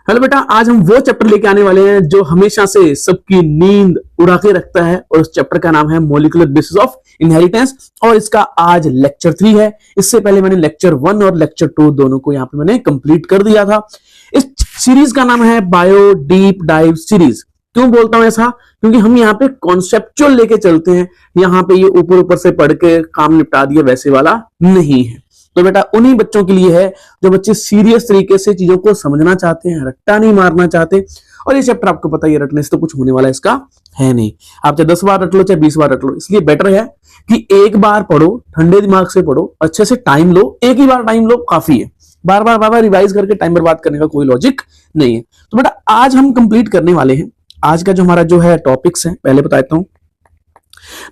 Hello बेटा, आज हम वो चैप्टर लेके आने वाले हैं जो हमेशा से सबकी नींद उड़ा के रखता है और उस चैप्टर का नाम है मॉलिक्यूलर बेसिस ऑफ इनहेरिटेंस और इसका आज लेक्चर 3 है। इससे पहले मैंने लेक्चर 1 और लेक्चर 2 दोनों को यहाँ पे मैंने कंप्लीट कर दिया था। इस सीरीज का नाम है बायो डीप डाइव सीरीज। क्यों बोलता हूं ऐसा? क्योंकि हम यहाँ पे कॉन्सेप्चुअल लेके चलते हैं। यहाँ पे ये ऊपर ऊपर से पढ़ के काम निपटा दिया वैसे वाला नहीं है। तो बेटा उन्हीं बच्चों के लिए है जो बच्चे सीरियस तरीके से चीजों को समझना चाहते हैं, रट्टा नहीं मारना चाहते। और ये चैप्टर आपको पता ही, रटने से तो कुछ होने वाला इसका है नहीं। आप चाहे 10 बार रट लो चाहे 20 बार रट लो, इसलिए बेटर है कि एक बार पढ़ो, ठंडे दिमाग से पढ़ो, अच्छे से टाइम लो। एक ही बार टाइम लो काफी है, बार बार रिवाइज करके टाइम बर्बाद करने का कोई लॉजिक नहीं है। तो बेटा आज हम कंप्लीट करने वाले हैं। आज का जो हमारा जो है टॉपिक्स है पहले बता देता हूं।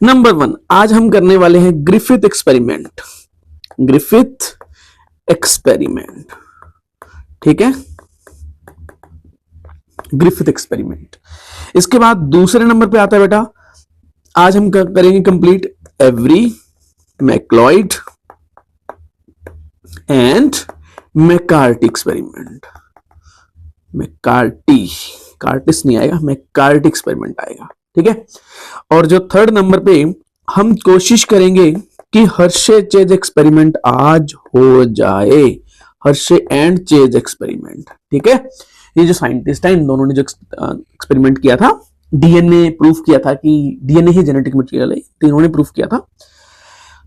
नंबर 1, आज हम करने वाले हैं ग्रिफिथ एक्सपेरिमेंट। ग्रिफिथ एक्सपेरिमेंट, ठीक है, ग्रिफिथ एक्सपेरिमेंट। इसके बाद दूसरे नंबर पे आता है बेटा, आज हम करेंगे complete every मैक्लॉइड and McCarthy experiment. McCarthy, Curtis नहीं आएगा, मैकार्टी एक्सपेरिमेंट आएगा, ठीक है। और जो थर्ड नंबर पे हम कोशिश करेंगे कि हर्शे चेज एक्सपेरिमेंट आज हो जाए। हर्शे एंड चेज एक्सपेरिमेंट, ठीक है। ये जो साइंटिस्ट है इन दोनों ने जो एक्सपेरिमेंट किया था, डीएनए प्रूफ किया था कि डीएनए ही जेनेटिक मटेरियल है, तीनों ने प्रूफ किया था।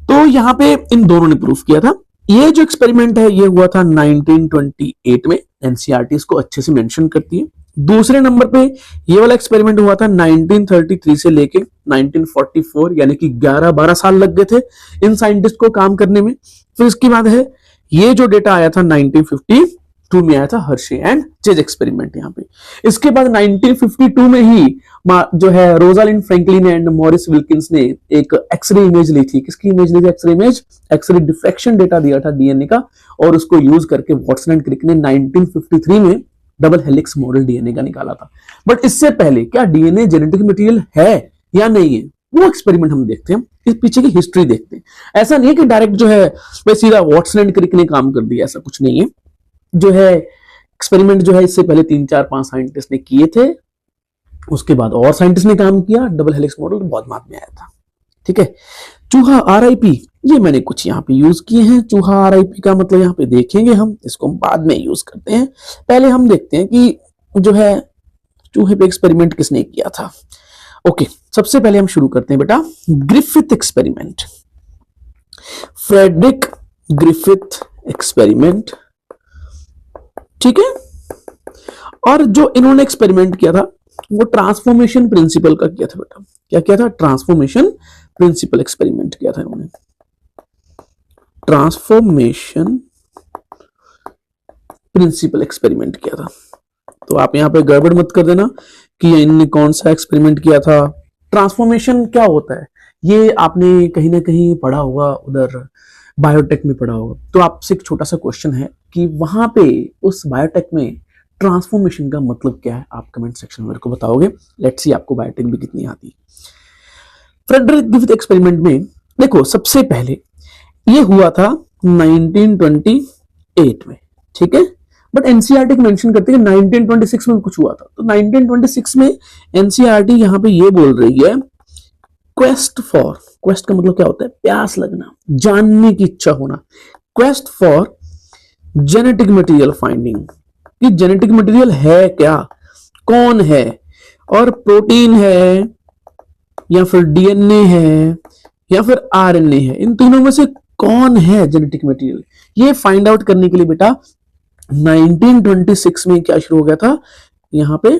तो यहां पे इन दोनों ने प्रूफ किया था। ये जो एक्सपेरिमेंट है ये हुआ था 1928 में। एनसीईआरटी इसको अच्छे से मेंशन करती है। दूसरे नंबर पे ये वाला एक्सपेरिमेंट हुआ था 1933 से लेके 1944, यानी कि 11-12 साल लग गए थे इन साइंटिस्ट को काम करने में। फिर इसके बाद है ये जो डेटा आया था 1952 में आया था हर्शे एंड चेज एक्सपेरिमेंट यहाँ पे। इसके बाद 1952 में ही जो है Rosalind Franklin and Morris Wilkins ने एक एक्सरे इमेज ली थी। किसकी इमेज ली थी? X-ray image, X-ray diffraction data दिया था डीएनए का, और उसको यूज करके वॉटसन एंड क्रिक ने 1953 में डबल हेलिक्स मॉडल डीएनए का निकाला था। बट इससे पहले क्या डीएनए जेनेटिक मटेरियल है या नहीं है, वो एक्सपेरिमेंट हम देखते हैं, इस पीछे की हिस्ट्री देखते हैं। ऐसा नहीं है कि डायरेक्ट जो है सीधा वॉटसन एंड क्रिक ने काम कर दिया, ऐसा कुछ नहीं है। जो है एक्सपेरिमेंट जो है इससे पहले 3-4-5 साइंटिस्ट ने किए थे, उसके बाद और साइंटिस्ट ने काम किया। डबल हेलिक्स मॉडल बहुत बाद में आया था, ठीक है। चूहा आरआईपी, ये मैंने कुछ यहाँ पे यूज किए हैं। चूहा आरआईपी का मतलब यहाँ पे देखेंगे हम, इसको हम बाद में यूज करते हैं। पहले हम देखते हैं कि जो है चूहे पे एक्सपेरिमेंट किसने किया था। ओके, सबसे पहले हम शुरू करते हैं बेटा Griffith experiment. Frederick Griffith experiment, ठीक है। और जो इन्होंने एक्सपेरिमेंट किया था वो ट्रांसफॉर्मेशन प्रिंसिपल का किया था बेटा। क्या किया था? ट्रांसफॉर्मेशन प्रिंसिपल एक्सपेरिमेंट किया था इन्होंने। ट्रांसफॉर्मेशन प्रिंसिपल एक्सपेरिमेंट किया था। तो आप यहां पे गड़बड़ मत कर देना कि इन्होंने कौन सा एक्सपेरिमेंट किया था। ट्रांसफॉर्मेशन क्या होता है ये आपने कहीं ना कहीं पढ़ा होगा, उधर बायोटेक में पढ़ा होगा। तो आपसे एक छोटा सा क्वेश्चन है कि वहां पे उस बायोटेक में ट्रांसफॉर्मेशन का मतलब क्या है, आप कमेंट सेक्शन में मेरे को बताओगे। लेट्स सी आपको बायोटेक भी कितनी आती है। फ्रेडरिक ग्रिफिथ एक्सपेरिमेंट में देखो, सबसे पहले ये हुआ था 1928 में, ठीक है। बट एनसीईआरटी मेंशन करती है 1926 में कुछ हुआ था। तो 1926 में एनसीईआरटी यहां पे ये बोल रही है क्वेस्ट फॉर, क्वेस्ट का मतलब क्या होता है? प्यास लगना, जानने की इच्छा होना। Quest for genetic material finding, कि जेनेटिक मटेरियल है क्या, कौन है, और प्रोटीन है या फिर डीएनए है या फिर आरएनए है, इन तीनों में से कौन है जेनेटिक मटेरियल, ये फाइंड आउट करने के लिए बेटा 1926 में क्या शुरू हो गया था, यहां पे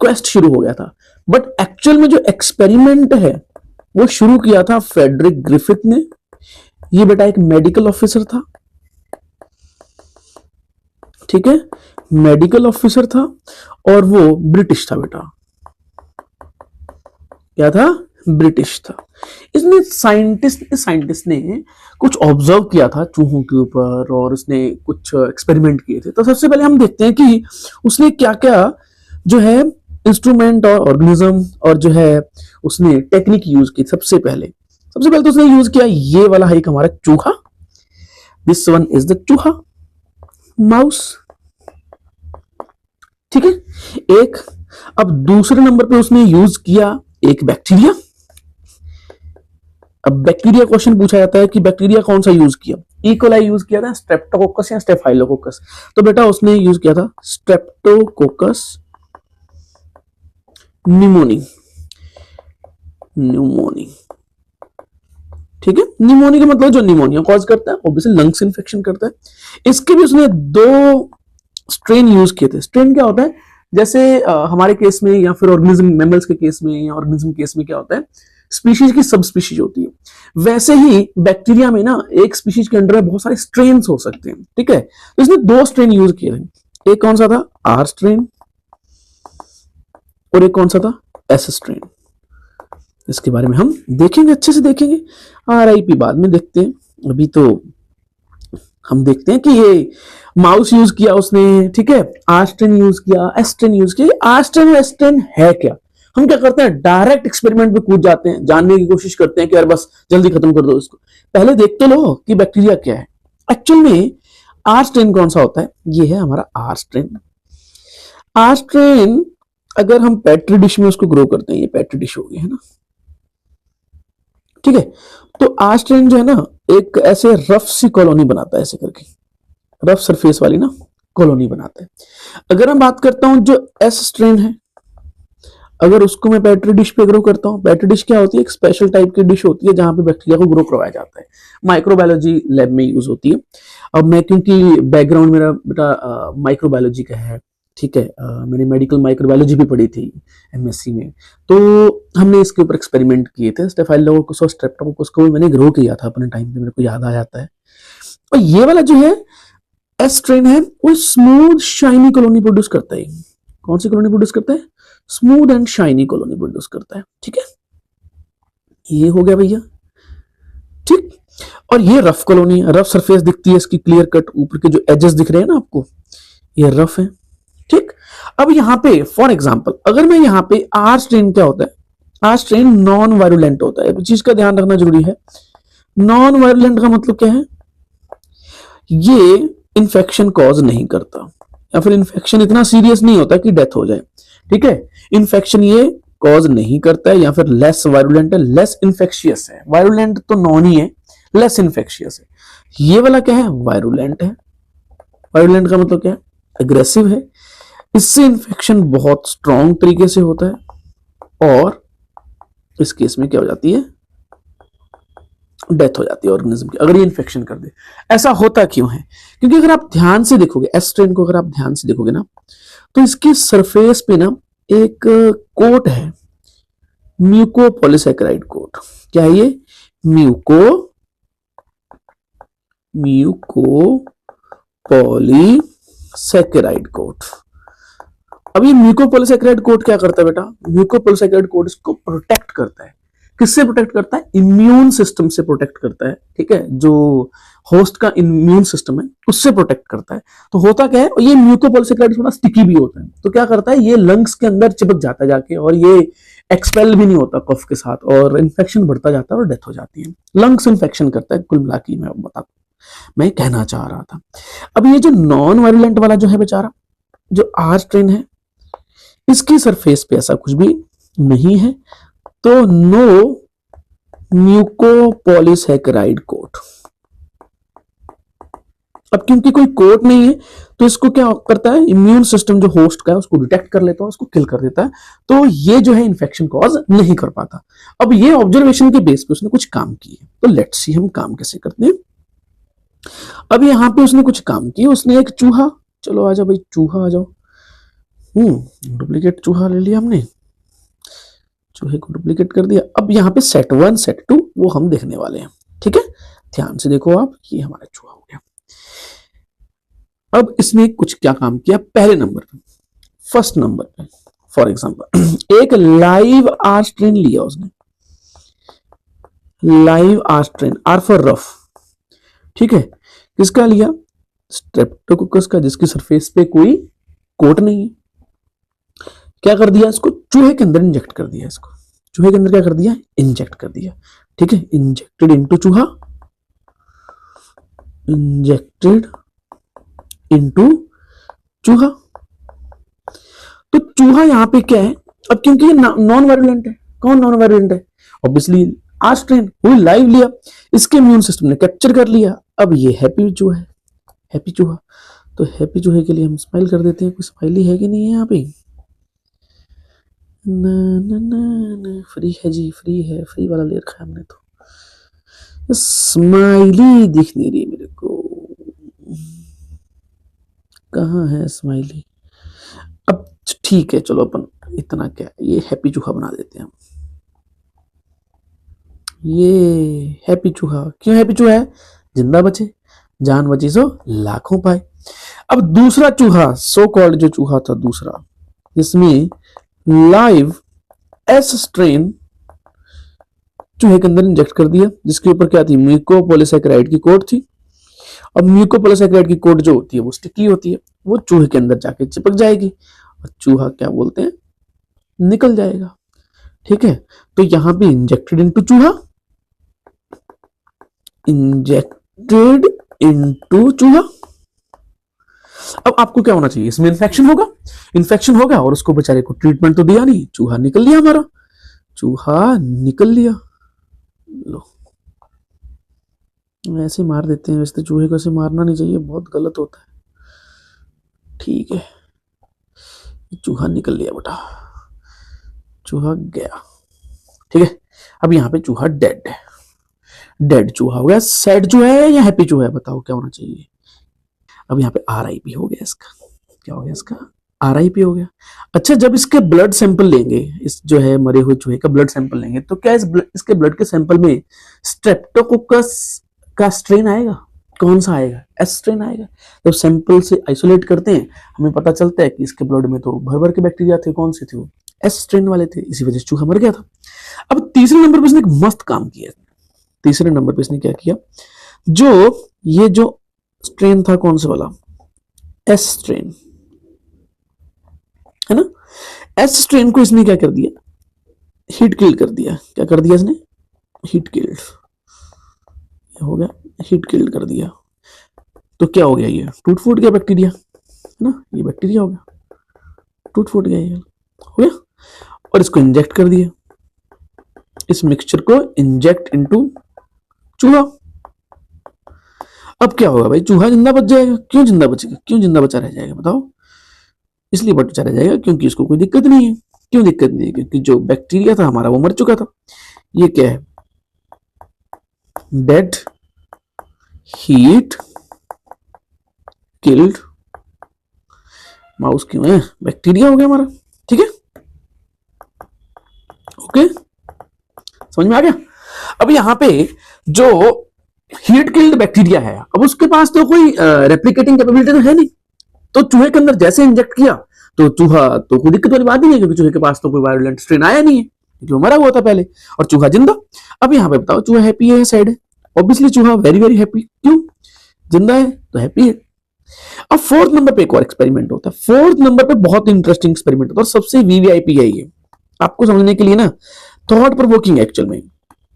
क्वेस्ट शुरू हो गया था। बट एक्चुअल में जो एक्सपेरिमेंट है वो शुरू किया था फ्रेडरिक ग्रिफिथ ने। ये बेटा एक मेडिकल ऑफिसर था, ठीक है, मेडिकल ऑफिसर था, और वो ब्रिटिश था बेटा। क्या था? ब्रिटिश था। इसने साइंटिस्ट ने कुछ ऑब्जर्व किया था चूहों के ऊपर, और उसने कुछ एक्सपेरिमेंट किए थे। तो सबसे पहले हम देखते हैं कि उसने क्या क्या जो है इंस्ट्रूमेंट और ऑर्गेनिज्म और जो है उसने टेक्निक यूज की। सबसे पहले तो उसने यूज किया ये वाला है एक हमारा चूहा। दिस वन इज द चूहा, माउस, ठीक है, एक। अब दूसरे नंबर पे उसने यूज किया एक बैक्टीरिया। अब बैक्टीरिया क्वेश्चन पूछा जाता है कि बैक्टीरिया कौन सा यूज किया, इकोलाई यूज किया था, स्ट्रेप्टोकोकस या स्टेफाइलोकोकस। तो बेटा उसने यूज किया था स्ट्रेप्टोकोकस निमोनी, न्यूमोनी। ठीक है, निमोनी का मतलब जो निमोनिया कॉज करता है, ऑब्वियसली लंग्स इन्फेक्शन करता है। इसके भी उसने दो स्ट्रेन यूज किए थे। स्ट्रेन क्या होता है, जैसे हमारे केस में या फिर ऑर्गेनिज्म मैमल्स के केस में या ऑर्गेनिज्म केस में क्या होता है, स्पीशीज की सब स्पीशीज होती है। वैसे ही बैक्टीरिया में ना एक स्पीशीज के अंडर बहुत सारे स्ट्रेन्स हो सकते हैं। ठीक है, तो इसने दो स्ट्रेन यूज किए थे। एक कौन सा था, आर स्ट्रेन, और एक कौन सा था, एस स्ट्रेन। इसके बारे में हम देखेंगे, अच्छे से देखेंगे। RIP बाद में देखते हैं, अभी तो हम देखते हैं कि ये माउस यूज किया उसने। ठीक है, आर स्ट्रेन यूज किया, एस स्ट्रेन यूज किया। आर स्ट्रेन और एस स्ट्रेन है क्या, हम क्या करते हैं, डायरेक्ट एक्सपेरिमेंट पे कूद जाते हैं, जानने की कोशिश करते हैं कि यार बस जल्दी खत्म कर दो इसको। पहले देख तो लो कि बैक्टीरिया क्या है। एक्चुअल में आर स्ट्रेन कौन सा होता है, ये है हमारा आर स्ट्रेन। आर स्ट्रेन अगर हम पेट्री डिश में उसको ग्रो करते हैं, ये पेट्री डिश हो गई है ना, ठीक है। तो आर स्ट्रेन जो है ना, एक ऐसे रफ सी कॉलोनी बनाता है, ऐसे करके रफ सरफेस वाली ना कॉलोनी बनाता है। अगर मैं बात करता हूं जो एस स्ट्रेन है, अगर उसको मैं पेट्री डिश पे ग्रो करता हूं, पेट्री डिश क्या होती है, एक स्पेशल टाइप की डिश होती है जहां पे बैक्टीरिया को ग्रो करवाया जाता है, माइक्रोबायोलॉजी लैब में यूज होती है। अब मैं क्योंकि बैकग्राउंड मेरा बेटा माइक्रोबायोलॉजी का है, ठीक है, मैंने मेडिकल माइक्रोबायोलॉजी भी पढ़ी थी MSc में, तो हमने इसके ऊपर एक्सपेरिमेंट किए थे। स्टेफाइलोकोकस और स्ट्रेप्टोकोकस को मैंने ग्रो किया था अपने टाइम पे, मेरे को याद आ जाता है। और ये वाला जो है एस स्ट्रेन है, वो स्मूथ शाइनी कॉलोनी प्रोड्यूस करता है। कौन सी कॉलोनी प्रोड्यूस करता है, smooth and shiny colony produce करता है। ठीक है, ये हो गया भैया, ठीक। और ये रफ कॉलोनी, रफ सरफेस दिखती है इसकी, क्लियर कट, ऊपर के जो एजेस दिख रहे हैं ना आपको, ये रफ है। ठीक, अब यहां पे फॉर एग्जांपल अगर मैं यहां पे आर स्ट्रेन क्या होता है, आर स्ट्रेन नॉन वायरुलेंट होता है। चीज का ध्यान रखना जरूरी है, नॉन वायरुलेंट का मतलब क्या है, ये इन्फेक्शन कॉज नहीं करता, या फिर इन्फेक्शन इतना सीरियस नहीं होता कि डेथ हो जाए। ठीक है, इन्फेक्शन ये कॉज नहीं करता है, या फिर लेस वायरुलेंट है, लेस इन्फेक्शियस है। वायरुलेंट तो नॉन ही है, लेस इन्फेक्शियस है। ये वाला क्या है, वायरुलेंट है। वायरुलेंट का मतलब क्या है, अग्रेसिव है। इससे इन्फेक्शन बहुत स्ट्रॉन्ग तरीके से होता है, और इस केस में क्या हो जाती है, डेथ हो जाती है ऑर्गेनिज्म की, अगर ये इन्फेक्शन कर दे। ऐसा होता क्यों है, क्योंकि अगर आप ध्यान से देखोगे एस स्ट्रेन को, अगर आप ध्यान से देखोगे ना, तो इसकी सरफेस पे ना एक कोट है, म्यूकोपॉलीसैकेराइड कोट। क्या है ये, म्यूकोपॉलीसैकेराइड कोट। अब ये म्यूकोपॉलीसैकेराइड कोट क्या करता है बेटा, म्यूकोपॉलीसैकेराइड कोट इसको प्रोटेक्ट करता है। किससे प्रोटेक्ट करता है, इम्यून सिस्टम से प्रोटेक्ट करता है। ठीक है, जो होस्ट का इम्यून सिस्टम है उससे प्रोटेक्ट करता है। तो होता क्या है, ये म्यूकोपॉलीसैकेराइड थोड़ा स्टिकी भी होता है, तो क्या करता है, ये लंग्स के अंदर चिपक जाता है जाके, और ये एक्सपेल भी नहीं होता कफ के साथ, और इन्फेक्शन बढ़ता जाता है और डेथ हो जाती है। लंग्स इन्फेक्शन करता है, कुल मिला के मैं कहना चाह रहा था। अब ये जो नॉन वायरुलेंट वाला जो है बेचारा, जो आर स्ट्रेन है, इसकी सरफेस पे ऐसा कुछ भी नहीं है, तो नो म्यूकोपॉलीसैकेराइड कोट। अब क्योंकि कोई कोट नहीं है, तो इसको क्या करता है, इम्यून सिस्टम जो होस्ट का है उसको डिटेक्ट कर लेता है, उसको किल कर देता है, तो ये जो है इन्फेक्शन कॉज नहीं कर पाता। अब ये ऑब्जर्वेशन के बेस पे उसने कुछ काम किए, तो लेट्स सी हम काम कैसे करते हैं। अब यहां पे उसने कुछ काम किया, उसने एक चूहा, चलो आजा भाई चूहा आ जाओ, डुप्लीकेट चूहा ले लिया हमने, चूहे को डुप्लीकेट कर दिया। अब यहाँ पे सेट 1 सेट 2 वो हम देखने वाले हैं। ठीक है, ध्यान से देखो आप, ये हमारा चूहा हो गया। अब इसने कुछ क्या काम किया, पहले नंबर पे, फर्स्ट नंबर पे फॉर एग्जांपल एक लाइव आर स्ट्रेन लिया उसने, live R strain, R for rough. ठीक है, किसका लिया, स्ट्रेप्टोकोकस का, जिसकी सरफेस पे कोई कोट नहीं है। क्या कर दिया, इसको चूहे के अंदर इंजेक्ट कर दिया, इसको चूहे के अंदर क्या कर दिया, इंजेक्ट कर दिया। ठीक है, इंजेक्टेड इनटू चूहा, इंजेक्टेड इनटू चूहा। चूहा यहाँ पे क्या है, अब क्योंकि ये नॉन वायरुलेंट है, कौन नॉन वायरुलेंट है, ऑब्वियसली आर स्ट्रेन, वो लाइव लिया, इसके इम्यून सिस्टम ने कैप्चर कर लिया, अब ये हैप्पी चूहा है, हैप्पी चूहा। तो हैप्पी चूहे के लिए हम स्माइल कर देते हैं, कोई स्माइली है कि नहीं है यहाँ पे, ना ना ना ना, फ्री है जी, फ्री है, फ्री वाला ले रखा है हमने तो, स्माइली दिख नहीं रही मेरे को, कहाँ है स्माइली। अब ठीक है चलो अपन इतना क्या, ये हैप्पी चूहा बना देते हैं हम, ये हैप्पी चूहा, क्यों हैप्पी चूहा है, जिंदा बचे, जान बची सो लाखों पाए। अब दूसरा चूहा, सो कॉल्ड जो चूहा था दूसरा, जिसमें लाइव एस स्ट्रेन चूहे के अंदर इंजेक्ट कर दिया, जिसके ऊपर क्या थी, म्यूकोपॉलीसैकेराइड की कोट थी। अब म्यूकोपॉलीसैकेराइड की कोट जो होती है वो स्टिकी होती है, वो चूहे के अंदर जाके चिपक जाएगी और चूहा क्या बोलते हैं, निकल जाएगा। ठीक है, तो यहां पे इंजेक्टेड इनटू चूहा, इंजेक्टेड इनटू चूहा। अब आपको क्या होना चाहिए, इसमें इन्फेक्शन होगा, इन्फेक्शन होगा और उसको बेचारे को ट्रीटमेंट तो दिया नहीं, चूहा निकल लिया हमारा, चूहा निकल लिया। लो ऐसे मार देते हैं, वैसे तो चूहे को ऐसे मारना नहीं चाहिए, बहुत गलत होता है। ठीक है, चूहा निकल लिया बेटा, चूहा गया। ठीक है, अब यहाँ पे चूहा डेड है, डेड चूहा हो गया। सैड चूहा है या हैप्पी चूहा है, बताओ क्या होना चाहिए। अब यहाँ पे RIP हो गया इसका, क्या हो गया इसका, RIP हो गया। अच्छा, जब इसके ब्लड सैंपल लेंगे, इस जो है मरे हुए चूहे का ब्लड सैंपल लेंगे, तो क्या इसके ब्लड के सैंपल में स्ट्रेप्टोकोकस का स्ट्रेन आएगा, कौन सा आएगा, एस स्ट्रेन आएगा। जब सैंपल से आइसोलेट करते हैं हमें पता चलता है कि इसके ब्लड में तो भर भर के बैक्टीरिया थे, कौन से थे वो, एस स्ट्रेन वाले थे, इसी वजह से चूहा मर गया था। अब तीसरे नंबर पर इसने एक मस्त काम किया, तीसरे नंबर पे इसने क्या किया, जो ये जो स्ट्रेन था कौन सा वाला, एस स्ट्रेन है ना, एस स्ट्रेन को इसने क्या कर दिया, हीट किल्ड कर दिया। क्या कर दिया इसने, हीट किल्ड हो गया, हीट किल्ड कर दिया। तो क्या हो गया, ये टूट फूट गया बैक्टीरिया है ना, ये बैक्टीरिया हो गया, टूट फूट गया, ये हो गया। और इसको इंजेक्ट कर दिया, इस मिक्सचर को इंजेक्ट इनटू चूहा। अब क्या होगा भाई, चूहा जिंदा बच जाएगा, क्यों जिंदा बचेगा, क्यों जिंदा बचा रह जाएगा बताओ, इसलिए बचा रह जाएगा क्योंकि इसको कोई दिक्कत नहीं है। क्यों दिक्कत नहीं है, क्योंकि जो बैक्टीरिया था हमारा वो मर चुका था। ये क्या है, डेड हीट किल्ड माउस, क्यों है, बैक्टीरिया हो गया हमारा। ठीक है, ओके, समझ में आ गया। अब यहां पे जो हीट किल्ड बैक्टीरिया है, अब उसके पास तो कोई रेप्लिकेटिंग कैपेबिलिटी तो है नहीं, तो चूहे के अंदर जैसे इंजेक्ट किया तो चूहा तो कोई दिक्कत वाली बात नहीं है, क्योंकि चूहे के पास तो कोई वायरुलेंट स्ट्रेन आया नहीं है, क्योंकि वो मरा हुआ था पहले, और चूहा जिंदा। अब यहाँ पे बताओ चूहा हैप्पी है या सैड है, ऑब्वियसली चूहा वेरी वेरी हैप्पी, क्यों, जिंदा है तो हैप्पी है। अब फोर्थ नंबर पे एक और एक्सपेरिमेंट होता है, फोर्थ नंबर पे बहुत इंटरेस्टिंग एक्सपेरिमेंट होता है और सबसे VVIP है ये, आपको समझने के लिए ना, थॉट प्रोवोकिंग एक्चुअल में,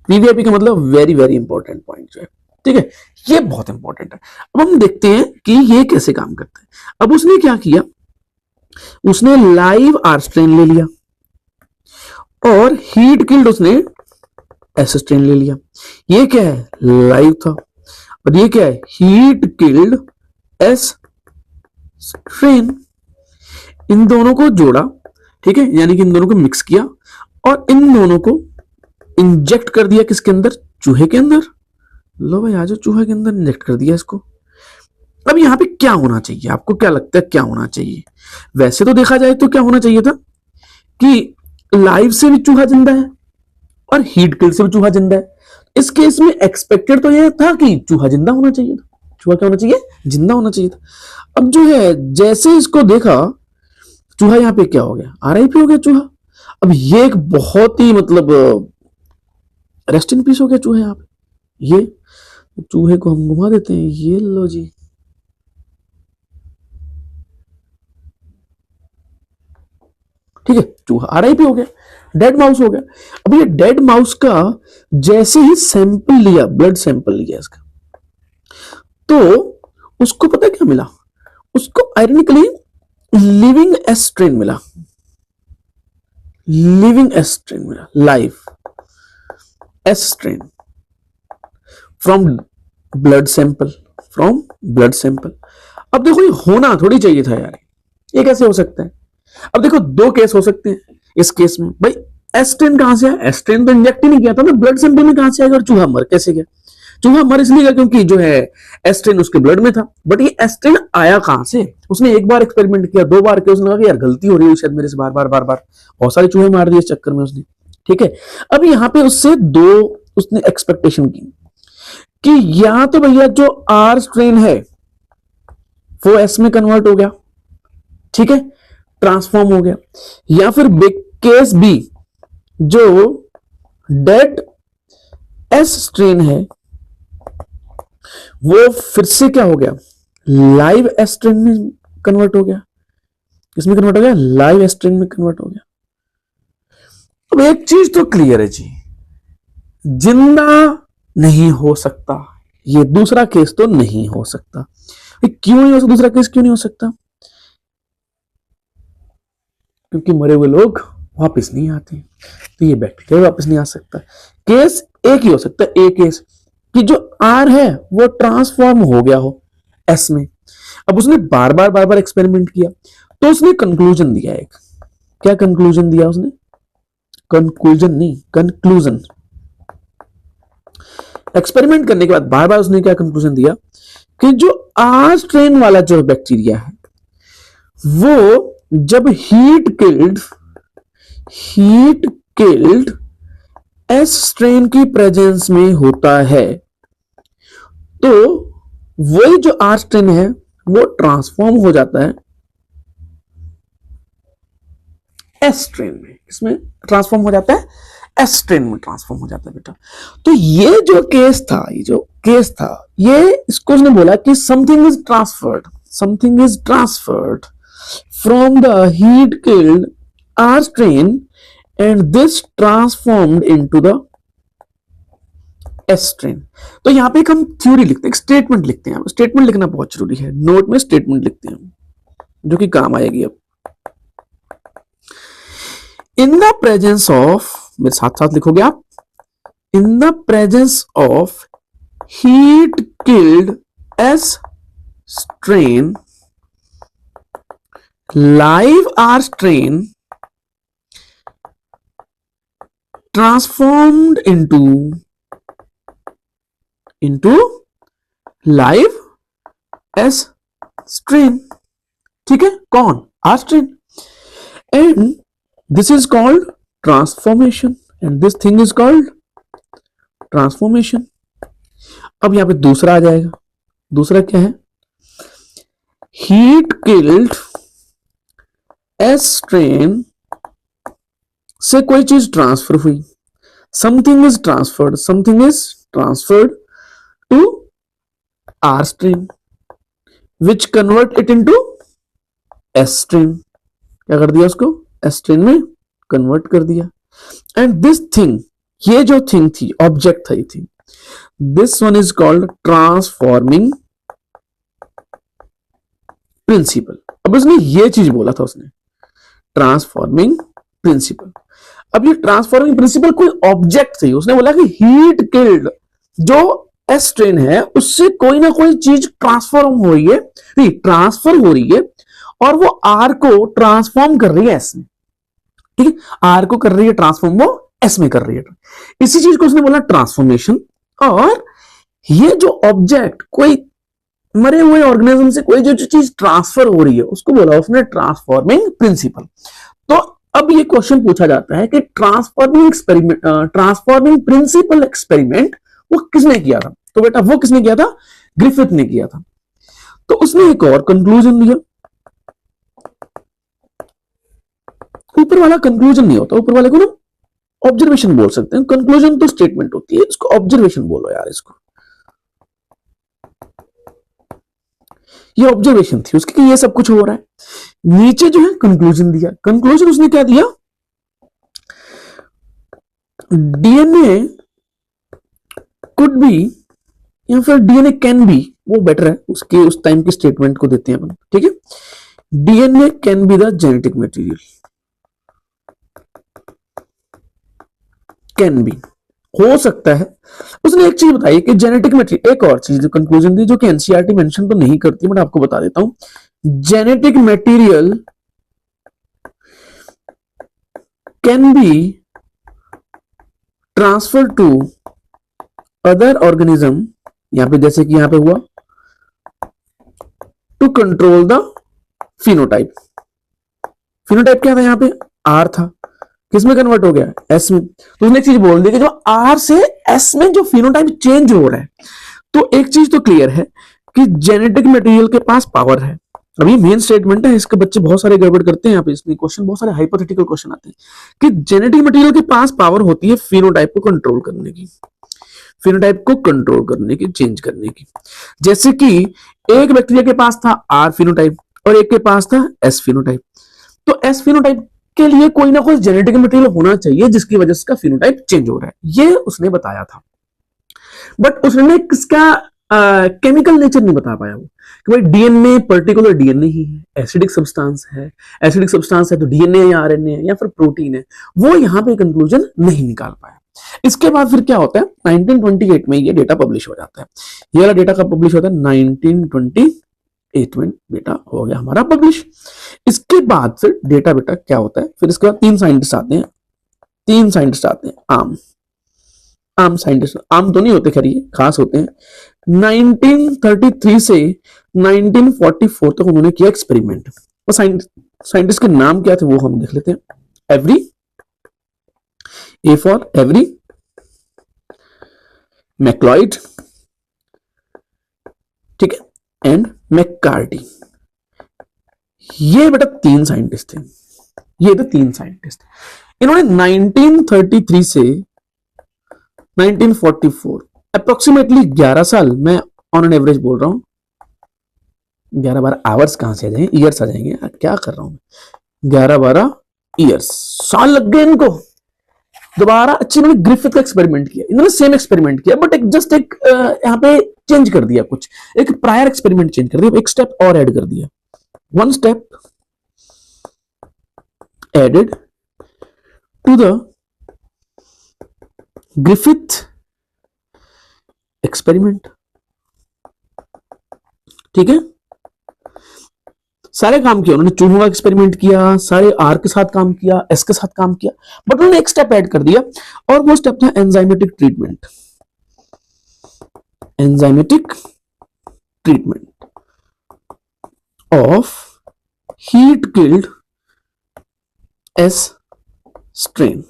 VVIP का मतलब वेरी वेरी इंपॉर्टेंट पॉइंट जो है, ठीक है, ये बहुत इंपॉर्टेंट है। अब हम देखते हैं कि ये कैसे काम करता है। अब उसने क्या किया, उसने लाइव आर स्ट्रेन ले लिया और हीट किल्ड उसने एस स्ट्रेन ले लिया। ये क्या है, लाइव था, और ये क्या है, हीट किल्ड एस स्ट्रेन। इन दोनों को जोड़ा, ठीक है, यानी कि इन दोनों को मिक्स किया और इन दोनों को इंजेक्ट कर दिया किसके अंदर, चूहे के अंदर। लो भाई, आज चूहे के अंदर इंजेक्ट कर दिया इसको। अब यहां पे क्या होना चाहिए, आपको क्या लगता है क्या होना चाहिए, वैसे तो देखा जाए तो क्या होना चाहिए था कि लाइव से भी चूहा जिंदा है और हीट किल से भी चूहा जिंदा है। इस केस में एक्सपेक्टेड तो यह था कि चूहा जिंदा होना चाहिए था, चूहा क्या होना चाहिए, जिंदा होना चाहिए था। अब जो है जैसे इसको देखा, चूहा यहाँ पे क्या हो गया, RIP हो गया चूहा। अब ये एक बहुत ही मतलब रेस्ट इन पीस हो गया चूहा यहाँ पे। ये चूहे को हम घुमा देते हैं, ये लो जी, ठीक है, चूहा RIP हो गया, डेड माउस हो गया। अब ये डेड माउस का जैसे ही सैंपल लिया, ब्लड सैंपल लिया इसका, तो उसको पता क्या मिला, उसको आयरनिकली लिविंग एस स्ट्रेन मिला। लिविंग एस स्ट्रेन मिला, live S strain from blood sample, from blood sample. अब देखो ये होना थोड़ी चाहिए था यार, ये कैसे हो सकता है? अब देखो दो केस हो सकते हैं इस केस में। भाई एस्ट्रेन कहां से आया? एस्ट्रेन तो इंजेक्ट ही नहीं किया था ना, ब्लड सैंपल में कहां से आएगा? और चूहा मर कैसे गया? चूहा मर इसलिए गया क्योंकि जो है एस्ट्रेन उसके ब्लड में था। बट ये एस्ट्रेन आया कहां से? उसने एक बार एक्सपेरिमेंट किया, दो बार किया, उसने कहा कि यार गलती हो रही है शायद मेरे से, बार बार बार बार बहुत सारे चूहे मार दिए इस चक्कर में उसने। ठीक है, अब यहां पे उससे दो उसने एक्सपेक्टेशन की कि या तो भैया जो आर स्ट्रेन है वो एस में कन्वर्ट हो गया, ठीक है, ट्रांसफॉर्म हो गया, या फिर केस बी जो डेड एस स्ट्रेन है वो फिर से क्या हो गया, लाइव एस स्ट्रेन में कन्वर्ट हो गया। किसमें कन्वर्ट हो गया? लाइव एस स्ट्रेन में कन्वर्ट हो गया। अब एक चीज तो क्लियर है जी, जिंदा नहीं हो सकता, ये दूसरा केस तो नहीं हो सकता। क्यों नहीं हो सकता? दूसरा केस क्यों नहीं हो सकता? क्योंकि मरे हुए लोग वापस नहीं आते, तो ये बैक्टीरिया वापस नहीं आ सकता। केस एक ही हो सकता है, एक केस कि जो आर है वो ट्रांसफॉर्म हो गया हो एस में। अब उसने बार बार एक्सपेरिमेंट किया तो उसने कंक्लूजन दिया एक। क्या कंक्लूजन दिया उसने? कंक्लूजन नहीं, कंक्लूजन। एक्सपेरिमेंट करने के बाद बार बार उसने क्या कंक्लूजन दिया कि जो आर स्ट्रेन वाला जो बैक्टीरिया है वो जब हीट किल्ड एस स्ट्रेन की प्रेजेंस में होता है तो वही जो आर स्ट्रेन है वो ट्रांसफॉर्म हो जाता है एस स्ट्रेन में। इसमें ट्रांसफॉर्म हो जाता है एस स्ट्रेन में, ट्रांसफॉर्म हो जाता है बेटा। तो ये जो केस था, ये इसको उसने बोला कि something is transferred from the heat killed R strain and this transformed into the S strain. तो यहां पे एक हम थ्योरी लिखते हैं, एक स्टेटमेंट लिखते हैं। स्टेटमेंट लिखना बहुत जरूरी है, नोट में स्टेटमेंट लिखते हैं जो कि काम आएगी। अब इन द प्रेजेंस ऑफ, मेरे साथ साथ लिखोगे आप, in the presence of heat killed S strain live R strain transformed into live S strain. ठीक है, कौन? R strain. And this is called transformation, and this thing is called transformation. अब यहां पे दूसरा आ जाएगा। दूसरा क्या है? हीट किल्ड एस स्ट्रेन से कोई चीज ट्रांसफर हुई, something is transferred to R string which convert it into S string। क्या कर दिया उसको? S string में कन्वर्ट कर दिया। एंड दिस थिंग, ये जो थिंग थी, ऑब्जेक्ट था, ये थी, this one is called transforming principle. अब उसने ये चीज बोला था, उसने ट्रांसफॉर्मिंग प्रिंसिपल। अब ये ट्रांसफॉर्मिंग प्रिंसिपल कोई ऑब्जेक्ट थी, उसने बोला कि हीट किल्ड जो एस स्ट्रेन है उससे कोई ना कोई चीज ट्रांसफर हो रही है और वो आर को ट्रांसफॉर्म कर रही है एस में। ठीक है, आर को कर रही है ट्रांसफॉर्म, वो एस में कर रही है। इसी चीज को उसने बोला ट्रांसफॉर्मेशन। और ये जो ऑब्जेक्ट, कोई मरे हुए ऑर्गेनिज्म से कोई जो चीज ट्रांसफर हो रही है उसको बोला उसने ट्रांसफॉर्मिंग प्रिंसिपल। तो अब ये क्वेश्चन पूछा जाता है कि ट्रांसफॉर्मिंग प्रिंसिपल एक्सपेरिमेंट वो किसने किया था? तो बेटा वो किसने किया था? ग्रिफिथ ने किया था। तो उसने एक और कंक्लूजन दिया। ऊपर वाला कंक्लूजन नहीं होता, ऊपर वाले को ना ऑब्जर्वेशन बोल सकते हैं। कंक्लूजन तो स्टेटमेंट होती है, इसको ऑब्जर्वेशन बोलो यार। इसको, ये ऑब्जर्वेशन थी उसकी कि ये सब कुछ हो रहा है। नीचे जो है कंक्लूजन दिया। कंक्लूजन उसने क्या दिया? डीएनए कुड बी या फिर डीएनए कैन बी, वो बेटर है, उसके उस टाइम की स्टेटमेंट को देते हैं अपन। ठीक है, DNA can be the genetic material. Can B, हो सकता है। उसने एक चीज बताई कि जेनेटिक मटेरियल, एक और चीज कंक्लूजन दी जो कि एनसीईआरटी मेंशन तो नहीं करती, बट आपको बता देता हूं। Genetic material can be transfer to other organism, यहां पे जैसे कि यहां पे हुआ, to control the phenotype. Phenotype क्या था यहां पे, आर था, किसमें कन्वर्ट हो गया, एस में। तो उसने एक चीज बोल दी कि जो आर से एस में जो फिनोटाइप चेंज हो रहा है, तो एक चीज तो क्लियर है कि जेनेटिक मटेरियल के पास पावर है। अभी मेन स्टेटमेंट है, इसके बच्चे बहुत सारे गड़बड़ करते हैं यहाँ पे, इसमें क्वेश्चन बहुत सारे हाइपोथेटिकल क्वेश्चन आते हैं कि जेनेटिक मटेरियल के पास पावर होती है फिनोटाइप को कंट्रोल करने की, फिनोटाइप को कंट्रोल करने की, चेंज करने की। जैसे कि एक बैक्टीरिया के पास था आर फिनोटाइप और एक के पास था एस फिनोटाइप, तो एस फिनोटाइप के लिए कोई ना कोई जेनेटिक मटेरियल होना चाहिए जिसकी वजह से उसका फिनोटाइप चेंज हो रहा है, ये उसने बताया था। बट उसने किसका केमिकल नेचर नहीं बता पाया वो, कि भाई डीएनए पर्टिकुलर डीएनए ही है, एसिडिक सब्सटेंस है, एसिडिक सब्सटेंस है तो डीएनए या आरएनए है या फिर प्रोटीन है, वो यहां पे कंक्लूजन नहीं निकाल पाया। इसके बाद फिर क्या होता है, 1928 में ये डेटा पब्लिश हो जाता है। ये वाला डेटा कब पब्लिश होता है, 1928 में डेटा हो गया हमारा पब्लिश। इसके बाद फिर डेटा बेटा क्या होता है, फिर इसके बाद तीन साइंटिस्ट आते हैं, आम साइंटिस्ट, आम तो नहीं होते खैर, ये खास होते हैं। 1933 से 1944 तक उन्होंने किया एक्सपेरिमेंट, और साइंटिस्ट के नाम क्या थे वो हम देख लेते हैं। एवरी, ए फॉर एवरी, मैक्लॉइड, ठीक है, एंड मैककार्टी। ये बेटा तीन साइंटिस्ट थे, ये तो तीन साइंटिस्ट। इन्होंने 1933 से 1944 अप्रोक्सीमेटली 11 साल, मैं ऑन एन एवरेज बोल रहा हूं, 11-12 आवर्स कहां से आ जाएंगे, ईयर्स आ जाएंगे, क्या कर रहा हूं मैं, 11-12 ईयर्स, साल लग गए इनको। दोबारा अच्छे, इन्होंने ग्रिफिथ का एक्सपेरिमेंट किया, इन्होंने सेम एक्सपेरिमेंट किया बट एक जस्ट एक यहां पे चेंज कर दिया, कुछ एक प्रायर एक्सपेरिमेंट चेंज कर दिया, एक स्टेप और ऐड कर दिया, one step added to the Griffith experiment. ठीक है, सारे काम किया उन्होंने, चूहों का एक्सपेरिमेंट किया, सारे आर के साथ काम किया, एस के साथ काम किया, बट उन्होंने एक स्टेप ऐड कर दिया, और वो स्टेप था enzymatic treatment. Enzymatic treatment of heat killed S strain.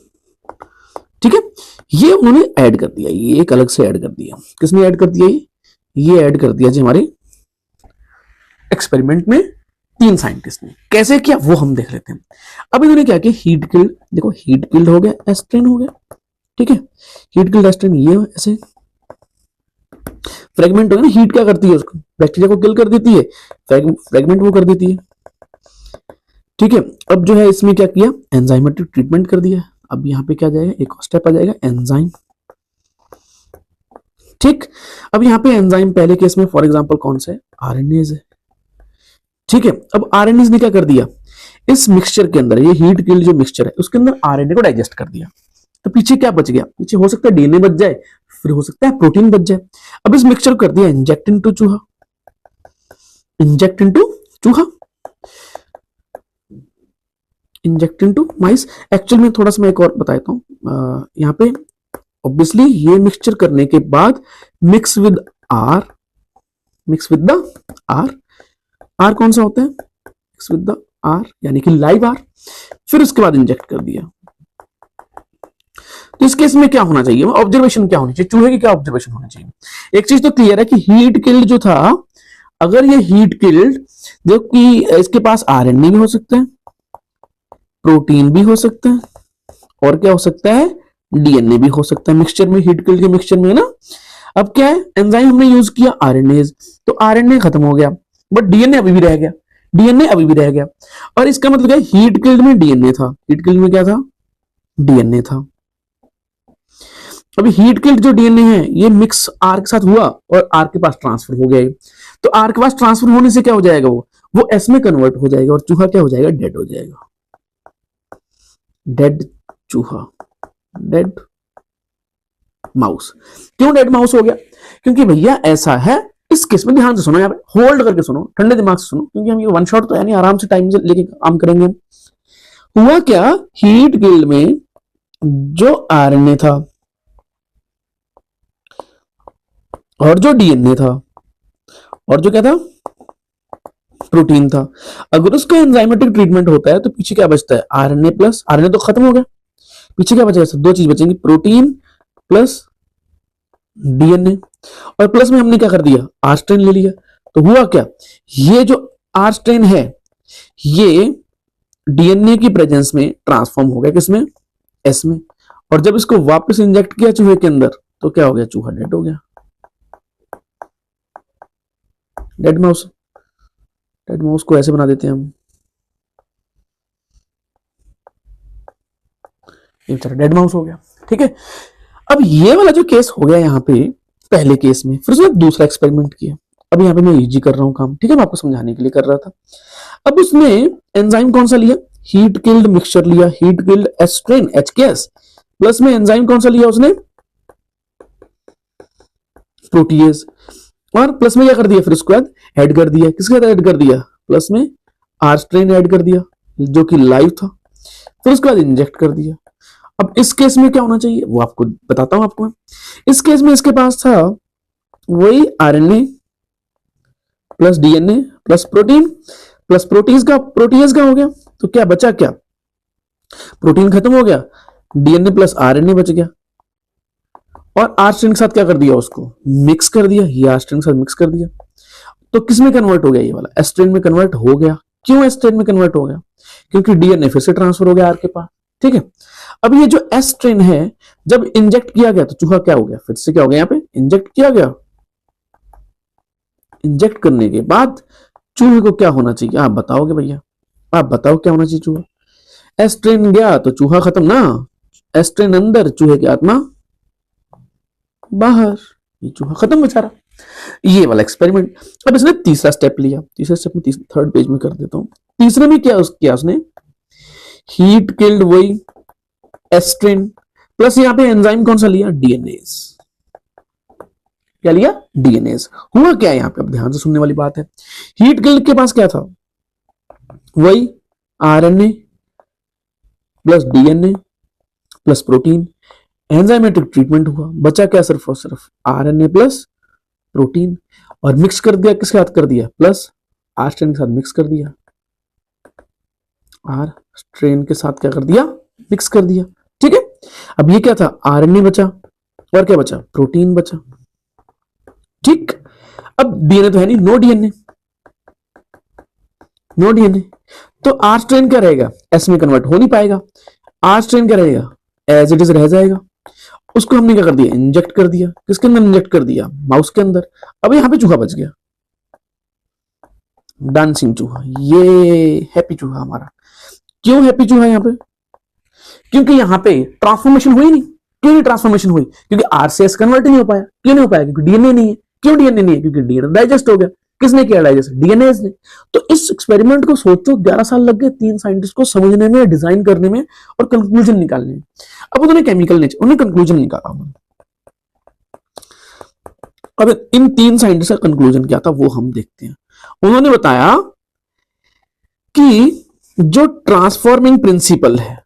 ठीक है, ये उन्होंने ऐड कर दिया, ये एक अलग से ऐड कर दिया। किसने ऐड कर दिया, ये ऐड कर दिया जी हमारे एक्सपेरिमेंट में तीन साइंटिस्ट ने। कैसे किया वो हम देख लेते हैं। अब इन्होंने क्या किया, हीट किल्ड, देखो हीट किल्ड हो गया, एस्ट्रेन हो गया, ठीक है, हीट किल्ड एस्ट्रेन, ये ऐसे फ्रेगमेंट हो गया ना, हीट क्या करती है उसको, बैक्टीरिया को किल कर देती है, फ्रेगमेंट वो कर देती है। ठीक है, अब जो है इसमें क्या किया, एंजाइमेटिक ट्रीटमेंट कर दिया। अब यहां पे क्या जाएगा, एक और स्टेप आ जाएगा, एंजाइम। ठीक, अब यहां पे एंजाइम पहले केस में फॉर एग्जांपल कौन सा है, आरएनएज है। ठीक है, अब आरएनएज ने क्या कर दिया, इस मिक्सचर के अंदर, ये हीट किल्ड जो मिक्सचर है उसके अंदर आरएनए को डाइजेस्ट कर दिया। तो पीछे क्या बच गया, पीछे हो सकता है डीएनए बच जाए, फिर हो सकता है प्रोटीन बच जाए। अब इस मिक्सचर को कर दिया इंजेक्ट इनटू चूहा, इंजेक्ट इनटू चूहा, इंजेक्ट इनटू माइस। एक्चुअल में थोड़ा सा मैं एक और बताता हूं, यहाँ पे ऑब्वियसली ये मिक्सचर करने के बाद mix with R, mix with the R, R कौन सा होता है, मिक्स विद द आर यानी कि लाइव आर, फिर उसके बाद इंजेक्ट कर दिया। तो इस केस में क्या होना चाहिए, ऑब्जर्वेशन क्या होनी चाहिए, चूहे की क्या ऑब्जर्वेशन होनी चाहिए। एक चीज तो क्लियर है कि हीट किल्ड जो था, अगर ये हीट किल्ड, जो कि इसके पास आरएनए भी हो सकता है, प्रोटीन भी हो सकता है, और क्या हो सकता है, डीएनए भी हो सकता है मिक्सचर में, हीट किल्ड के मिक्सचर में, है ना। अब क्या है, एंजाइम हमने यूज किया आरएनएज, तो आरएनए खत्म हो गया, बट डीएनए अभी भी रह गया, डीएनए अभी भी रह गया। और इसका मतलब है हीट किल्ड में डीएनए था, हीट किल्ड में क्या था, डीएनए था। अभी हीट किल्ड जो डीएनए है ये मिक्स आर के साथ हुआ और आर के पास ट्रांसफर हो गया, तो आर के पास ट्रांसफर होने से क्या हो जाएगा, वो एस में कन्वर्ट हो जाएगा, और चूहा क्या हो जाएगा, डेड हो जाएगा, डेड चूहा, डेड माउस। क्यों डेड माउस हो गया? क्योंकि भैया ऐसा है, इस केस में ध्यान से सुनो, यहाँ पे होल्ड करके सुनो, ठंडे दिमाग से सुनो, क्योंकि हम ये वन शॉट तो यानी आराम से टाइम से लेके काम करेंगे। हुआ क्या, हीट गिल्ड में जो आरएनए था और जो डीएनए था और जो क्या था, प्रोटीन था, अगर उसका एंजाइमेटिक ट्रीटमेंट होता है तो पीछे क्या बचता है, आरएनए प्लस, आरएनए तो खत्म हो गया, पीछे क्या बचेगा, दो चीज बचेंगी, प्रोटीन प्लस डीएनए, और प्लस में हमने क्या कर दिया, आर स्ट्रेन ले लिया। तो हुआ क्या, ये जो आर स्ट्रेन है ये डीएनए की प्रेजेंस में ट्रांसफॉर्म हो गया किसमें, एस में, और जब इसको वापस इंजेक्ट किया चूहे के अंदर तो क्या हो गया, चूहा डेड हो गया, डेड माउस। डेड माउस को ऐसे बना देते हैं हम, डेड माउस हो गया। ठीक है, अब ये वाला जो केस हो गया यहाँ पे पहले केस में, फिर उसने दूसरा एक्सपेरिमेंट किया। अब यहाँ पे मैं इजी कर रहा हूँ काम, ठीक है, मैं आपको समझाने के लिए कर रहा था। अब उसने एंजाइम कौन सा लिया, हीट किल्ड मिक्सचर लिया, हीट किल्ड एस्ट्रेन HKS, प्लस में एंजाइम कौन सा लिया उसने, प्रोटीएज, और प्लस में क्या कर दिया, फिर उसके बाद ऐड कर दिया, किसके साथ ऐड कर दिया, प्लस में आर स्ट्रेन ऐड कर दिया जो कि लाइव था, फिर उसके बाद इंजेक्ट कर दिया। अब इस केस में क्या होना चाहिए वो आपको बताता हूं आपको। इस केस में इसके पास था वही RNA plus DNA plus protein plus proteases का हो गया, तो क्या बचा, क्या प्रोटीन खत्म हो गया, डीएनए प्लस आरएनए बच गया, और आर स्ट्रेन के साथ क्या कर दिया, उसको मिक्स कर दिया, ये आर स्ट्रेन के साथ मिक्स कर दिया। तो किस में कन्वर्ट हो गया, ये वाला एस्ट्रेन में कन्वर्ट हो गया। क्यों एस्ट्रेन में कन्वर्ट हो गया, क्योंकि डीएनए फिर से ट्रांसफर हो गया आर के पास। ठीक है, अब ये जो एस्ट्रेन है जब इंजेक्ट किया गया तो चूहा क्या हो गया, फिर से क्या हो गया, यहाँ पे इंजेक्ट किया गया, इंजेक्ट करने के बाद चूहे को क्या होना चाहिए, आप बताओगे भैया, आप बताओ क्या होना चाहिए, चूहा, एस्ट्रेन गया तो चूहा खत्म ना, एस्ट्रेन अंदर चूहे की आत्मा बाहर, ये चूहा खत्म बेचारा। ये वाला एक्सपेरिमेंट। अब इसने तीसरा स्टेप लिया, तीसरे स्टेप में थर्ड पेज में कर देता हूं, तीसरे में क्या किया उसने, हीट किल्ड वही एस्ट्रेन प्लस यहाँ पे एंजाइम कौन सा लिया, डीएनएज, क्या लिया, डीएनएज। हुआ क्या यहाँ पे, अब ध्यान से सुनने वाली बात है, हीट किल्ड के पास क्या था, वही RNA plus DNA plus protein, enzymatic treatment हुआ, बचा क्या, सिर्फ और सिर्फ आरएनए प्लस प्रोटीन, और मिक्स कर दिया, किसके साथ कर दिया, प्लस आर स्ट्रेन के साथ मिक्स कर दिया, आर स्ट्रेन के साथ क्या कर दिया, मिक्स कर दिया। ठीक है, अब ये क्या था, आरएनए बचा और क्या बचा, प्रोटीन बचा। ठीक, अब डीएनए तो है नहीं, नो डीएनए, नो डीएनए, तो आर स्ट्रेन क्या रहेगा, एस में कन्वर्ट हो नहीं पाएगा, आर स्ट्रेन क्या रहेगा, एज इट इज रह जाएगा। उसको हमने क्या कर दिया, इंजेक्ट कर दिया, किसके अंदर इंजेक्ट कर दिया, माउस के अंदर। अब यहां पे चूहा बच गया, डांसिंग चूहा, ये हैप्पी चूहा हमारा। क्यों हैप्पी चूहा यहां पे, क्योंकि यहां पे ट्रांसफॉर्मेशन हुई नहीं। क्यों नहीं ट्रांसफॉर्मेशन हुई, क्योंकि आर से एस कन्वर्ट नहीं हो पाया। क्यों नहीं हो पाया, क्योंकि डीएनए नहीं है। क्यों डीएनए नहीं है, क्योंकि डीएनए डाइजेस्ट हो गया। किसने किया डाइजेस्ट, डीएनए ने। तो इस एक्सपेरिमेंट को सोचो 11 साल लग गए 3 साइंटिस्ट को समझने में, डिजाइन करने में और कंक्लूजन निकालने में। अब उन्होंने केमिकल नेचर, उन्होंने कंक्लूजन निकाला। अब इन 3 साइंटिस्ट का कंक्लूजन क्या था वो हम देखते हैं। उन्होंने बताया कि जो ट्रांसफॉर्मिंग प्रिंसिपल है,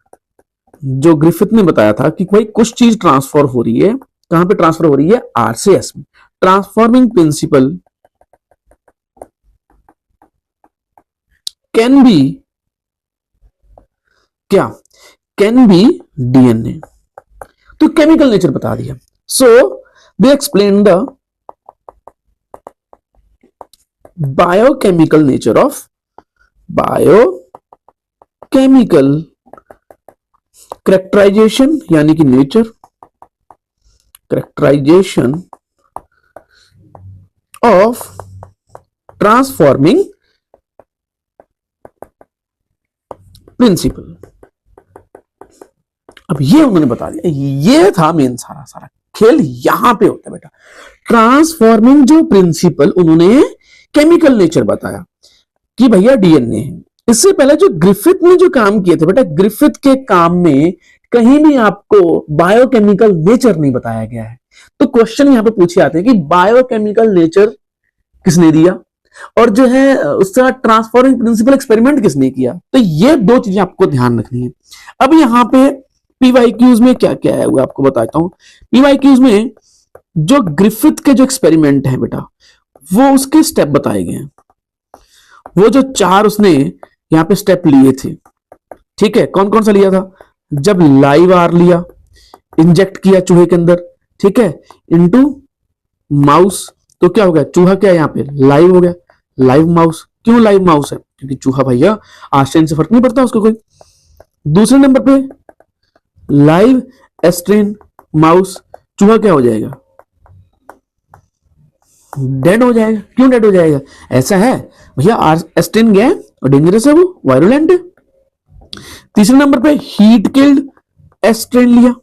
जो ग्रिफिथ ने बताया था कि भाई कुछ चीज ट्रांसफर हो रही है, कहां पे ट्रांसफर हो रही है, आर से एस में। ट्रांसफॉर्मिंग प्रिंसिपल कैन बी क्या, कैन बी डीएनए। तो केमिकल नेचर बता दिया। So they explain the biochemical nature of, biochemical characterization यानी कि nature, characterization of transforming principle. अब ये उन्होंने बता दिया, ये था मेन सारा सारा खेल यहां पे होता है बेटा। ट्रांसफॉर्मिंग जो प्रिंसिपल, उन्होंने केमिकल नेचर बताया कि भैया डीएनए है। इससे पहले जो ग्रिफिथ ने जो काम किए थे बेटा, ग्रिफिथ के काम में कहीं भी आपको बायोकेमिकल नेचर नहीं बताया गया है। तो क्वेश्चन यहाँ पे पूछे जाते हैं कि बायोकेमिकल नेचर किसने दिया और जो है उसका ट्रांसफॉर्मिंग प्रिंसिपल एक्सपेरिमेंट किसने किया। तो ये दो चीजें आपको ध्यान रखनी है। अब यहाँ पे पीवाईक्यूज में क्या क्या है वो आपको बताता हूं। पीवाईक्यूज में जो ग्रिफिथ के जो एक्सपेरिमेंट है बेटा, वो उसके स्टेप बताए गए हैं। वो जो 4 उसने यहाँ पे स्टेप लिए थे, ठीक है, कौन कौन सा लिया था? जब लाइव आर लिया, इंजेक्ट किया चूहे के अंदर, ठीक है, इनटू माउस, तो क्या हो गया? चूहा क्या है यहाँ पे? लाइव हो गया, लाइव माउस। क्यों लाइव माउस है? क्योंकि चूहा भैया आस्ट्रेन से फर्क नहीं पड़ता उसको कोई। दूसरे नंबर पे लाइव एस्ट्रेन माउस, चूहा क्या हो जाएगा? डेड हो जाएगा। क्यों डेड हो जाएगा? ऐसा है भैया, एस्ट्रेन गया और डेंजरस है, वो वायरुलेंट है। तीसरे नंबर पे हीट किल्ड एस्ट्रेन लिया,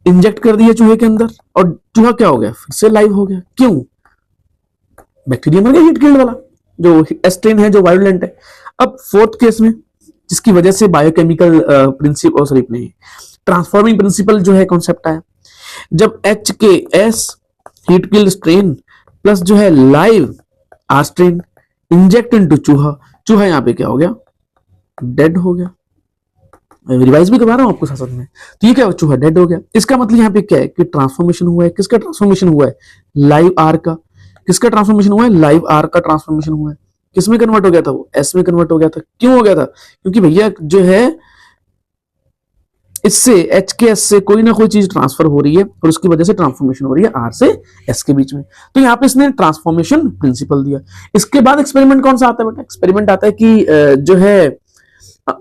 इंजेक्ट कर दिया चूहे के अंदर और चूहा क्या हो गया? फिर से लाइव हो गया। क्यों? बैक्टीरिया मर गया हीट किल्ड वाला, जो एस्ट्रेन है, जो वायरुलेंट है। अब फोर्थ केस में जिसकी वजह से बायोकेमिकल प्रिंसिपल सॉरी नहीं ट्रांसफॉर्मिंग प्रिंसिपल जो है कॉन्सेप्ट आया, जब HKS heat killed strain plus जो है live R strain inject into चूहा, चूहा यहां पे क्या हो गया? डेड हो गया। रिवाइज भी करवा रहा हूं आपको साथ में। तो ये क्या हो? चूहा डेड हो गया। इसका मतलब यहाँ पे क्या है कि ट्रांसफॉर्मेशन हुआ है। किसका ट्रांसफॉर्मेशन हुआ है? लाइव आर का। किसका ट्रांसफॉर्मेशन हुआ है? लाइव आर का ट्रांसफॉर्मेशन हुआ है। किसमें कन्वर्ट हो गया था? वो एस में कन्वर्ट हो गया था। क्यों हो गया था? क्योंकि भैया जो है इससे HKS से कोई ना कोई चीज ट्रांसफर हो रही है और उसकी वजह से ट्रांसफॉर्मेशन हो रही है R से S के बीच में। तो यहाँ पे इसने ट्रांसफॉर्मेशन प्रिंसिपल दिया। इसके बाद एक्सपेरिमेंट कौन सा आता है बेटा? एक्सपेरिमेंट आता है कि जो है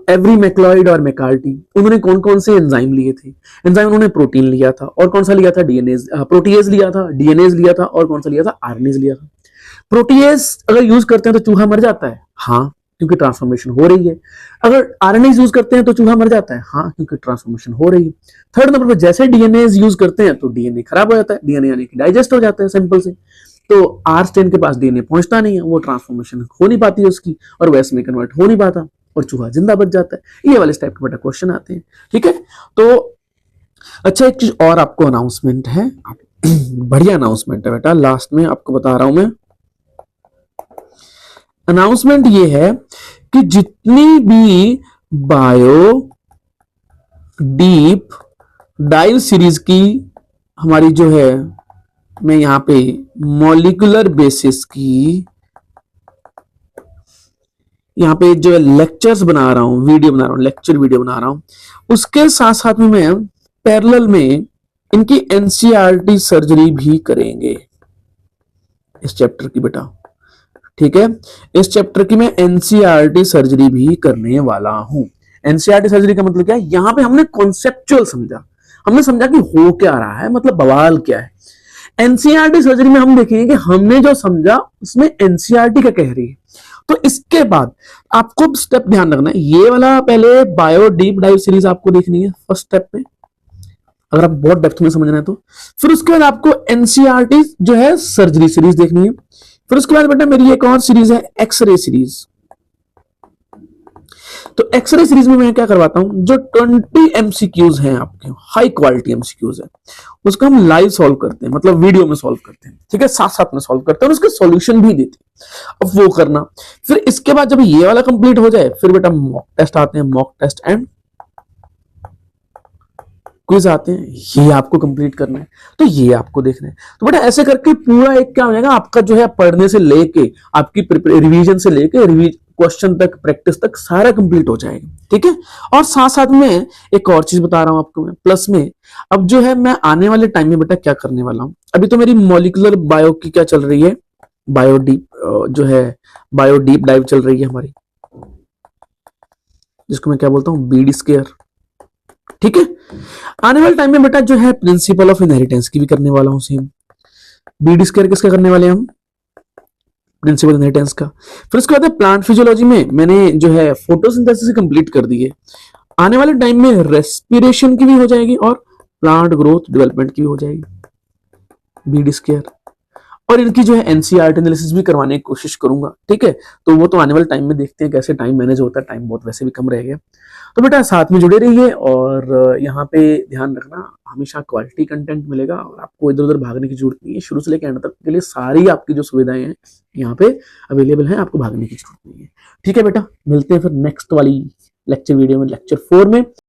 एवरी मैक्लॉइड और मैकार्टी, उन्होंने कौन कौन से एंजाइम लिए थे? एंजाइम उन्होंने प्रोटीन लिया था और कौन सा लिया था? डीएनएज, प्रोटीएज लिया था, डीएनएज लिया था और कौन सा लिया था? आरएनएज लिया था। प्रोटीएज अगर यूज करते हैं तो चूहा मर जाता है, हाँ, क्योंकि ट्रांसफॉर्मेशन हो रही है। अगर आरएनए यूज करते हैं तो चूहा मर जाता है, हाँ, क्योंकि ट्रांसफॉर्मेशन हो रही है। थर्ड नंबर पे जैसे डीएनए यूज करते हैं तो डीएनए खराब हो जाता है, डीएनए यानी कि डाइजेस्ट हो जाता है सिंपल से। तो आर स्ट्रेन के पास डीएनए पहुंचता नहीं है, वो ट्रांसफॉर्मेशन हो नहीं पाती है उसकी और वैसे में कन्वर्ट हो नहीं पाता और चूहा जिंदा बच जाता है। ये वाले टाइप के बेटा क्वेश्चन आते हैं, ठीक है। तो अच्छा, एक चीज और आपको अनाउंसमेंट है, बढ़िया अनाउंसमेंट है बेटा, लास्ट में आपको बता रहा हूं मैं। अनाउंसमेंट ये है कि जितनी भी बायो डीप डाइव सीरीज की हमारी जो है, मैं यहां पे मॉलिक्यूलर बेसिस की यहाँ पे जो लेक्चर्स बना रहा हूँ, वीडियो बना रहा हूँ, लेक्चर वीडियो बना रहा हूँ, उसके साथ साथ में मैं पैरेलल में इनकी एनसीईआरटी सर्जरी भी करेंगे इस चैप्टर की बेटा, ठीक है। इस चैप्टर की मैं एनसीईआरटी सर्जरी भी करने वाला हूं। एनसीईआरटी सर्जरी का मतलब क्या है? यहां पे हमने कॉन्सेप्चुअल समझा, हमने समझा कि हो क्या रहा है, मतलब बवाल क्या है। एनसीईआरटी सर्जरी में हम देखेंगे कि हमने जो समझा उसमें एनसीईआरटी क्या कह रही है। तो इसके बाद आपको स्टेप ध्यान रखना है, ये वाला पहले बायो डीप डाइव सीरीज आपको देखनी है फर्स्ट स्टेप पे, अगर आप बहुत डेप्थ में समझना है तो। फिर उसके बाद आपको एनसीईआरटी जो है सर्जरी सीरीज देखनी है। फिर उसके बाद बेटा मेरी एक और सीरीज है एक्सरे सीरीज। तो एक्सरे सीरीज में मैं क्या करवाता हूं, जो 20 एमसीक्यूज हैं आपके, हाई क्वालिटी एमसीक्यूज है, उसको हम लाइव सॉल्व करते हैं, मतलब वीडियो में सॉल्व करते हैं, ठीक है, साथ साथ में सॉल्व करते हैं और उसके सॉल्यूशन भी देते हैं। अब वो करना। फिर इसके बाद जब ये वाला कंप्लीट हो जाए, फिर बेटा मॉक टेस्ट आते हैं, मॉक टेस्ट एंड क्विज आते हैं, ये आपको कंप्लीट करना है, तो ये आपको देखना है। तो बेटा ऐसे करके पूरा एक क्या हो जाएगा आपका, जो है पढ़ने से लेके आपकी रिवीजन से लेके क्वेश्चन तक, प्रैक्टिस तक सारा कंप्लीट हो जाएगा, ठीक है। और साथ साथ में एक और चीज बता रहा हूं आपको मैं, प्लस में अब जो है मैं आने वाले टाइम में बेटा क्या करने वाला हूं, अभी तो मेरी मॉलिक्यूलर बायो की क्या चल रही है, बायो डीप जो है बायो डीप डाइव चल रही है हमारी, जिसको मैं क्या बोलता हूं, बीडी स्केयर, ठीक है। आने वाले टाइम में बेटा जो है प्रिंसिपल ऑफ इनहेरिटेंस की भी करने वाला हूं सेम। बीडी स्केयर किसका करने वाले हैं हम, प्रिंसिपल इनहेरिटेंस का। फिर उसके बाद प्लांट फिजियोलॉजी में मैंने जो है फोटोसिंथेसिस कंप्लीट कर दी है। आने वाले टाइम में रेस्पिरेशन की भी हो जाएगी और प्लांट ग्रोथ डेवलपमेंट की भी हो जाएगी, बीडी स्केयर। और इनकी जो है एनसीईआरटी एनालिसिस भी करवाने की कोशिश करूंगा, ठीक है। तो वो तो आने वाले टाइम में देखते हैं कैसे टाइम मैनेज होता है, टाइम बहुत वैसे भी कम रहेगा। तो बेटा साथ में जुड़े रहिए, और यहाँ पे ध्यान रखना हमेशा क्वालिटी कंटेंट मिलेगा और आपको इधर उधर भागने की जरूरत नहीं है। शुरू से लेकर एंड तक के लिए सारी आपकी जो सुविधाएं हैं यहाँ पे अवेलेबल है, आपको भागने की जरूरत नहीं है। ठीक है बेटा, मिलते हैं फिर नेक्स्ट वाली लेक्चर वीडियो में, लेक्चर 4 में।